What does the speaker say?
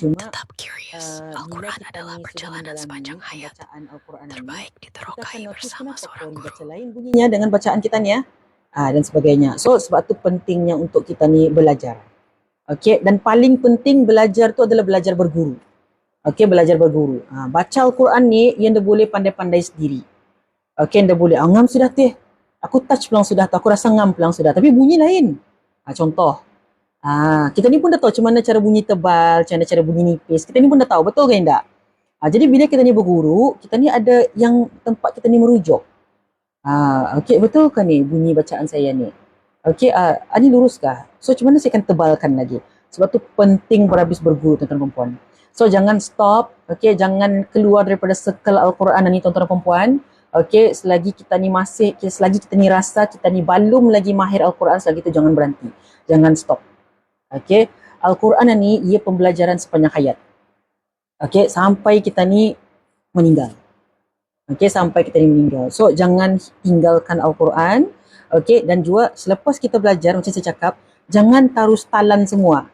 Cuma Tetap curious, bila Al-Quran kita adalah ni sudah perjalanan sepanjang mendalami hayat, pembacaan Al-Quran ini, terbaik kita diterokai akan notice bersama kenapa seorang pun guru. baca lain bunyinya dengan bacaan kita ni ya. Dan sebagainya. So sebab tu pentingnya untuk kita ni belajar. Okey, dan paling penting belajar tu adalah belajar berguru. Okey, belajar berguru. Baca Al-Quran ni yang dia boleh pandai-pandai sendiri. Okey, dia boleh ngam sudah teh. Aku touch pelang sudah, aku rasa ngam pelang sudah, tapi bunyi lain. Contoh, kita ni pun dah tahu macam mana cara bunyi tebal, macam mana cara bunyi nipis. Kita ni pun dah tahu, betul ke tidak? Jadi bila kita ni berguru, kita ni ada yang tempat kita ni merujuk. Okey, betul ke ni bunyi bacaan saya ni? Okey, ni luruskah? So macam mana saya akan tebalkan lagi? Sebab tu penting berhabis berguru tuan-tuan dan puan. So jangan stop, okey, jangan keluar daripada circle Al-Quran ni tuan-tuan dan puan. Okey, selagi kita ni masih, selagi kita ni rasa kita ni belum lagi mahir Al-Quran, selagi tu jangan berhenti. Jangan stop. Okey, Al-Quran ni ia pembelajaran sepanjang hayat. Okey, sampai kita ni meninggal. Okey, sampai kita ni meninggal. So jangan tinggalkan Al-Quran. Okey, dan juga selepas kita belajar, macam saya cakap, jangan taruh talan semua.